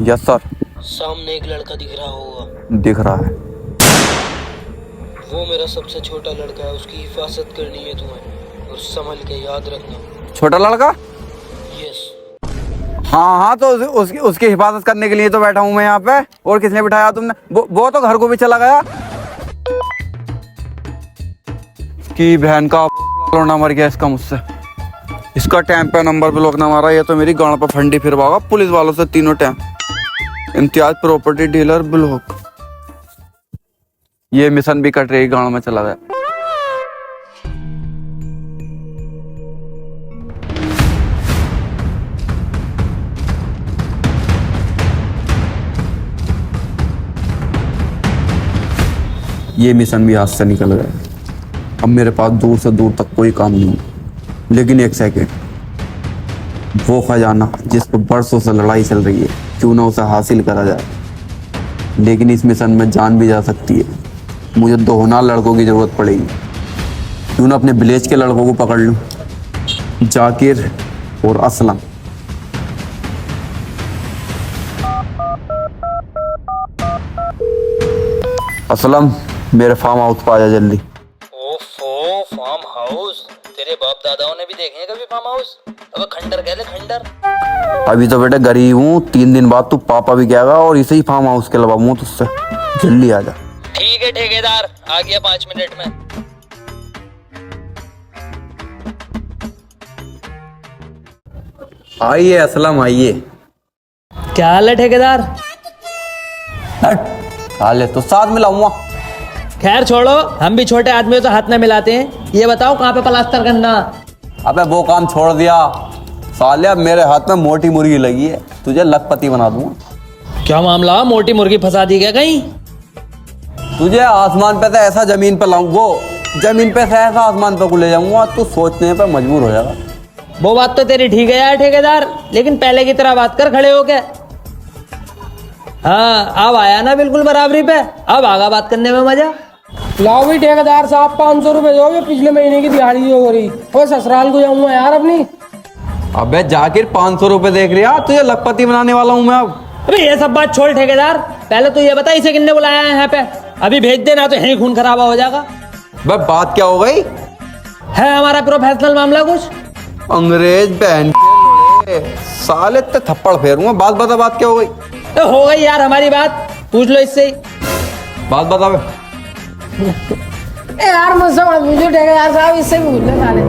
Yes sir. सामने एक लड़का दिख रहा होगा। दिख रहा है। वो मेरा सबसे छोटा लड़का है, उसकी हिफाजत करनी है तुम्हें, और संभल के याद रखना। छोटा लड़का? यस। हाँ हाँ, तो उसकी हिफाजत करने के लिए तो बैठा हूँ मैं यहाँ पे। और किसने बिठाया तुमने? वो तो घर को भी चला गया। की बहन का लौंडा मर गया इसका मुझसे। इसका टैंप पे नंबर ब्लॉक ना मारा, ये तो मेरी गांड पर फंडी फिरवागा पुलिस वालों से तीनों time. Imtiaz property dealer block. ये मिशन भी कट रही, गांड में चला गया। ये मिशन भी हाथ से निकल गया। अब मेरे पास दूर से दूर तक कोई काम नहीं, लेकिन एक सेकेंड, वो खजाना जिस पर बरसों से लड़ाई चल रही है, क्यों ना उसे हासिल करा जाए। लेकिन इस मिशन में जान भी जा सकती है। मुझे 2 होनहार लड़कों की जरूरत पड़ेगी। क्यों ना अपने विलेज के लड़कों को पकड़ लूं, जाकिर और असलम। असलम, मेरे फार्म हाउस पर आ जा जल्दी। ओफो, फार्म हाउस? तेरे बाप दादाओं ने भी देखे हैं कभी फार्म हाउस? अब खंडर कह ले, खंडर। अभी तो बेटा गरीब हूँ, 3 दिन बाद तू पापा भी कहेगा और इसे ही फार्म हाउस के लवाऊंगा तुझसे। जल्दी आ जा। ठीक है ठेकेदार, आ गया 5 मिनट में। आइए असलम, आइए। क्या हाल है ठेकेदार? हाल तो साथ में लाऊंगा। खैर छोड़ो, हम भी छोटे आदमी हो तो हाथ न मिलाते हैं। ये बताओ कहाँ पे प्लास्टर करना? अबे वो काम छोड़ दिया साले, अब मेरे हाथ में मोटी मुर्गी लगी है, तुझे लखपति बना दूंगा। क्या मामला, मोटी मुर्गी फंसा दी क्या कहीं? तुझे आसमान पे से ऐसा जमीन पे लाऊंगा, वो जमीन पे से ऐसा आसमान पे को ले जाऊंगा, तू सोचने पे मजबूर हो जाएगा। वो बात तो तेरी ठीक है यार ठेकेदार, लेकिन पहले की तरह बात कर खड़े हो के। हाँ, अब आया ना बिल्कुल बराबरी पे, अब आगा बात करने में मजा। लाओ भी ठेकेदार साहब, 500 रुपए दो, पिछले महीने की दिहाड़ी हो रही। और ससुराल को जाऊंगा यार अपनी। अबे जाकिर 500 रुपए देख रहा, तुझे लखपति बनाने वाला हूँ मैं अब। अबे ये सब बात छोड़ ठेकेदार, पहले तो ये बता इसे किसने बुलाया है यहाँ पे? अभी भेज देना तो यहीं खून खराबा हो जाएगा। बे बात क्या हो गई? है हमारा प्रोफेशनल मामला कुछ? अंग्रेज बहन के लोड़े, साले ते थप्पड़ फेरूंगा। बात बता, बात क्या हो गई? तो हो गई यार हमारी बात, पूछ लो इससे ही। बात बता बे। यार मुझसे मत पूछो ठेकेदार साहब, इससे भी पूछ ले साले।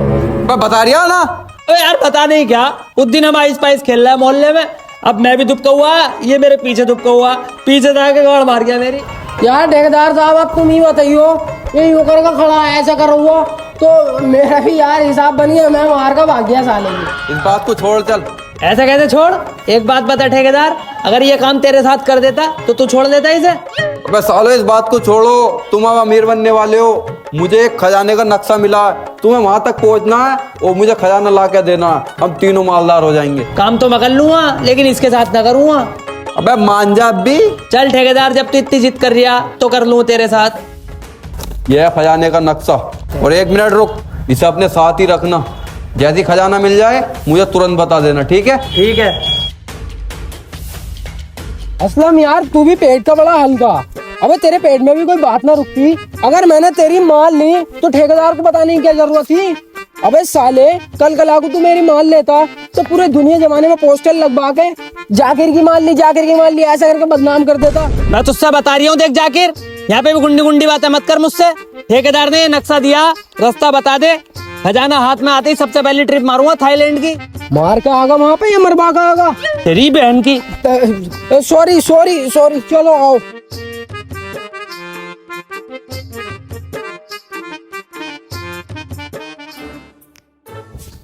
बे बता रहा ना। अरे यार पता नहीं क्या, उस दिन हम आइस पाइस खेल रहे हैं मोहल्ले में, अब मैं भी दुबका हुआ, ये मेरे पीछे दुबका हुआ, पीछे जाके गाड़ मार गया मेरी। यार ठेकेदार साहब, अब तुम ही बताइयो, ये यूं करके खड़ा है, ऐसा कर हुआ तो मेरा भी यार हिसाब बनिए, मैं मार का भाग गया साले की। इस बात को छोड़ चल। ऐसा कैसे छोड़? एक बात बता ठेकेदार, अगर ये काम तेरे साथ कर देता तो तू छोड़ देता इसे? अबे सालो इस बात को छोड़ो, तुम अब अमीर बनने वाले हो। मुझे एक खजाने का नक्शा मिला है, तुम्हें वहां तक पहुंचना है और मुझे खजाना ला के देना है, हम तीनों मालदार हो जाएंगे। काम तो मैं कर लूंगा, लेकिन इसके साथ ना करूंगा। अबे मान जा भी। चल ठेकेदार, जब तू इतनी जिद कर रिया तो कर लूं तेरे साथ। यह खजाने का नक्शा, और 1 मिनट रुक, इसे अपने साथ ही रखना। जैसी खजाना मिल जाए मुझे तुरंत बता देना, ठीक है? ठीक है। असलम यार, तू भी पेट का बड़ा हल्का। अबे तेरे पेट में भी कोई बात ना रुकती। अगर मैंने तेरी माल ली तो ठेकेदार को बताने की क्या जरूरत थी? अबे साले, कल को तू मेरी माल लेता तो पूरे दुनिया जमाने में पोस्टर लगवा के जाकिर की माल ली, जाकिर की माल ली ऐसा करके बदनाम कर देता। मैं तुझसे बता रही हूँ, देख जाकिर, यहाँ पे भी गुंडी गुंडी बातें मत कर मुझसे। ठेकेदार ने नक्शा दिया, रास्ता बता दे, खजाना हाथ में आते ही सबसे पहली ट्रिप मारूंगा थाईलैंड की। मार के आगा वहां पे या मरवा का आगा? तेरी बहन की। सॉरी सॉरी सॉरी, चलो आओ।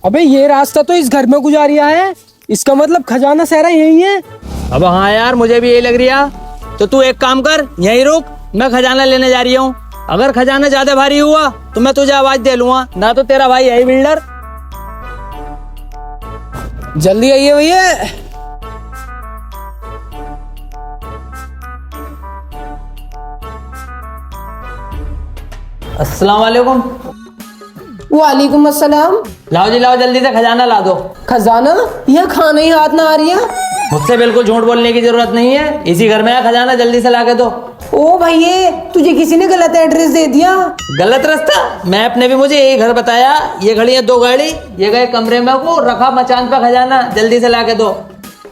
अबे ये रास्ता तो इस घर में गुजारिया है, इसका मतलब खजाना सहरा यही है। अब हाँ यार, मुझे भी यही लग रहा। तो तू एक काम कर, यहीं रुक, मैं खजाना लेने जा रही हूँ। अगर खजाना ज्यादा भारी हुआ तो मैं तुझे आवाज दे लूंगा, ना तो तेरा भाई है बिल्डर। जल्दी आइए भैया। अस्सलाम वालेकुम। वालेकुम अस्सलाम। लाओ जी लाओ, जल्दी से खजाना ला दो। खजाना? यह खाना ही हाथ ना आ रही है। मुझसे बिल्कुल झूठ बोलने की जरूरत नहीं है। इसी घर में है खजाना, जल्दी से लाके दो। ओ भैया, तुझे किसी ने गलत एड्रेस दे दिया। गलत रास्ता? मैप ने भी मुझे यही घर बताया। ये खड़ी है 2 गाड़ी, ये गए कमरे में को रखा मचान पे खजाना, जल्दी से लाके दो।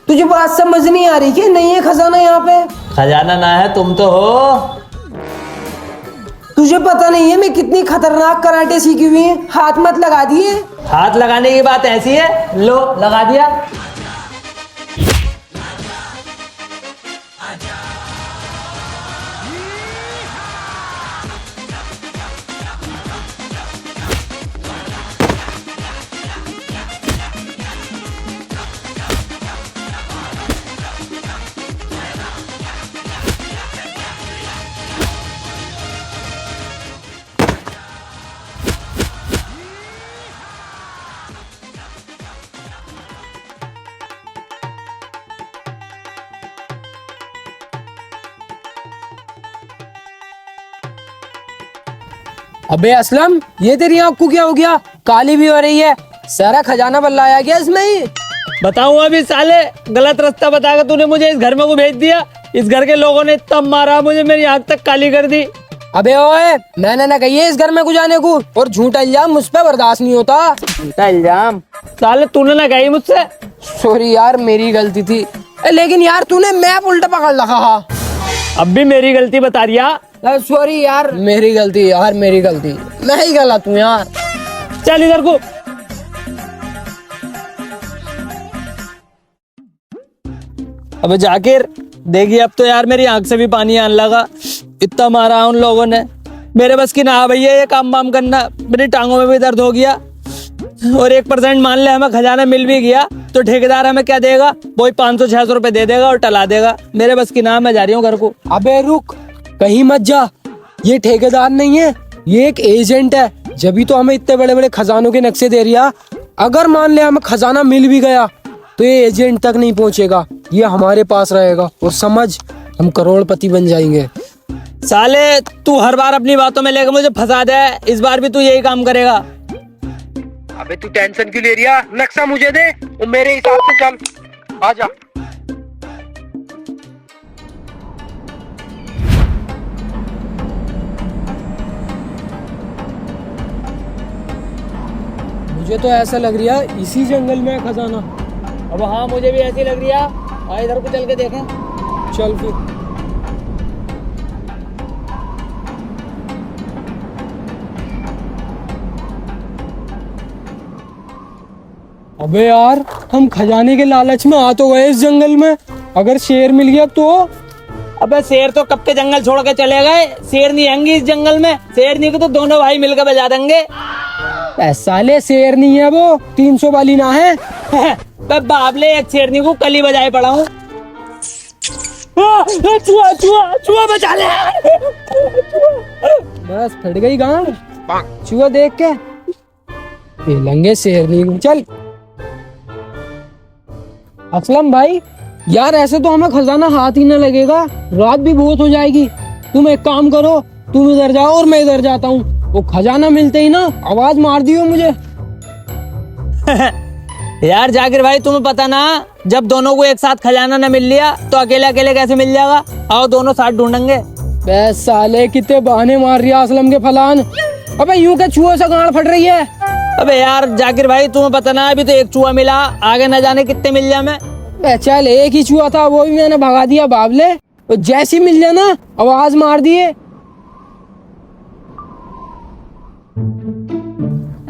तुझे बात समझ नहीं आ रही कि नहीं है खजाना यहाँ पे? खजाना ना है, तुम तो हो। तुझे पता नहीं है मैं कितनी खतरनाक कराटे सीखी हुई है? हाथ मत लगा दिए। हाथ लगाने की बात ऐसी है, लो लगा दिया। अबे असलम, ये तेरी आँख को क्या हो गया? काली भी हो रही है। सारा खजाना बल्लाया गया इसमें ही। बताऊं अभी साले, गलत रास्ता बताकर तूने मुझे इस घर में को भेज दिया। इस घर के लोगों ने तब मारा मुझे, मेरी आँख तक काली कर दी। अबे ओए, मैंने ना कही है इस घर में को जाने को, और झूठा इल्जाम मुझ पे बर्दाश्त नहीं होता। झूठा इल्जाम? साले तूने ना कही मुझसे। सॉरी यार, मेरी गलती थी। लेकिन यार तूने मैप उल्टा पकड़ रखा। अब भी मेरी गलती बता रिया। सॉरी यार, मेरी गलती यार, मेरी गलती। मैं ही गलत हूँ यार। चल इधर को। अबे जाकिर देखिए, अब तो यार मेरी आंख से भी पानी आने लगा। इतना मारा उन लोगों ने, मेरे बस की ना भैया ये काम वाम करना। मेरी टांगों में भी दर्द हो गया। और 1% मान ले हमें खजाना मिल भी गया तो ठेकेदार हमें क्या देगा? वही 500-600 रुपए दे देगा और टला देगा। मेरे बस की ना, मैं जा रही हूँ घर को। अबे रुक, कहीं मत जा। ये ठेकेदार नहीं है, ये एक एजेंट है। जब तो हमें इतने बड़े बड़े खजानों के नक्शे दे रिया। अगर मान ले हमें खजाना मिल भी गया तो ये एजेंट तक नहीं पहुंचेगा, ये हमारे पास रहेगा। और समझ, हम करोड़पति बन जाएंगे। साले तू हर बार अपनी बातों में लेकर मुझे फंसा दे, इस बार भी तू यही काम करेगा। अबे तू टेंशन क्यों ले रिया? नक्शा मुझे दे और मेरे हिसाब से चल। आजा। मुझे तो ऐसा लग रहा है इसी जंगल में है खजाना। अब हाँ, मुझे भी ऐसी लग रही है। आ इधर को चल के देखें। चल फिर। अबे यार, हम खजाने के लालच में आ तो गए इस जंगल में। अगर शेर मिल गया तो? अबे शेर तो कब के जंगल छोड़ के चले गए। शेर नहीं आएंगे इस जंगल में। शेर नहीं को तो दोनों भाई मिलकर बजा देंगे। साले शेर नहीं है वो, 300 वाली ना है। बाबले, एक शेरनी को कली बजाए पड़ा हूँ। चुहा चुहा चुहा बचा ले। बस फट गई गांव। चुहा देख के लंगे शेरनी को। चल असलम भाई, यार ऐसे तो हमें खजाना हाथ ही ना लगेगा, रात भी बहुत हो जाएगी। तुम एक काम करो, तुम इधर जाओ और मैं इधर जाता हूँ। वो खजाना मिलते ही ना आवाज मार दियो मुझे। यार जाकिर भाई, तुम्हें पता ना, जब दोनों को एक साथ खजाना न मिल लिया तो अकेले अकेले कैसे मिल जाएगा? आओ दोनों साथ ढूंढेंगे। बस साले कितने बहाने मार रही है असलम के फलान। अबे यूं क्या चूहे से गांड फट रही है? अबे यार जाकिर भाई, तुम्हें पता ना, अभी तो एक चूहा मिला, आगे न जाने कितने मिल जाए। मैं चल, एक ही चूहा था, वो भी मैंने भगा दिया बाबले। तो जैसी मिल जाए ना आवाज मार दिए।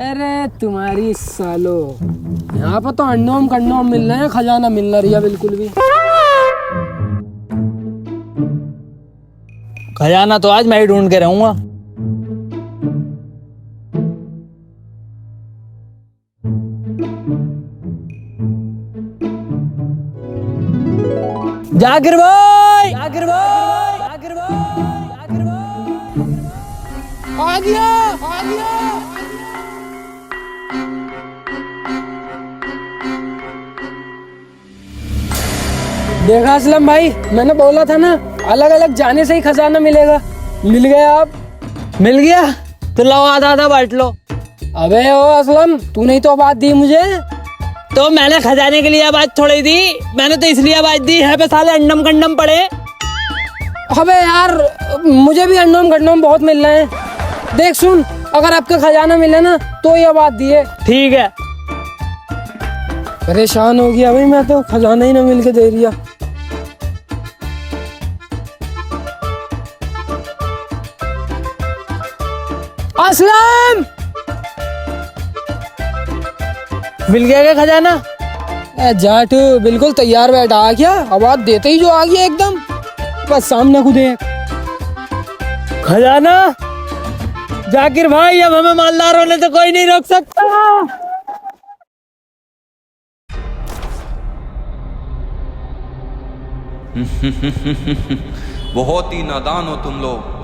अरे तुम्हारी सालो, यहाँ पर तो अंडोम कंडोम मिल रहे हैं, खजाना मिल ना रही बिल्कुल भी। खजाना तो आज मैं ही ढूंढ के रहूंगा। जाकिर भाई, जाकिर भाई, जाकिर भाई, जाकिर भाई, आ गया, आ गया। देखा असलम भाई, मैंने बोला था ना, अलग अलग जाने से ही खजाना मिलेगा। मिल गया। अब मिल गया तो लो, आधा आधा बांट लो। अबे ओ असलम, तूने ही तो बात दी मुझे। तो मैंने खजाने के लिए आवाज थोड़ी दी, मैंने तो इसलिए आवाज दी है पे साले अंडम कंडम पड़े। अबे यार मुझे भी अंडोम गंडोम बहुत मिल रहे हैं। देख सुन, अगर आपका खजाना मिले ना तो ये बात दिए। ठीक है। परेशान हो गया भाई, मैं तो खजाना ही ना मिल के दे दिया। असलम, मिल गया क्या खजाना? जाट बिल्कुल तैयार बैठा आ गया, आवाज देते ही जो आ गया एकदम, बस सामने खुद है। खजाना जाकिर भाई, अब हमें मालदार होने तो कोई नहीं रोक सकता। बहुत ही नादान हो तुम लोग।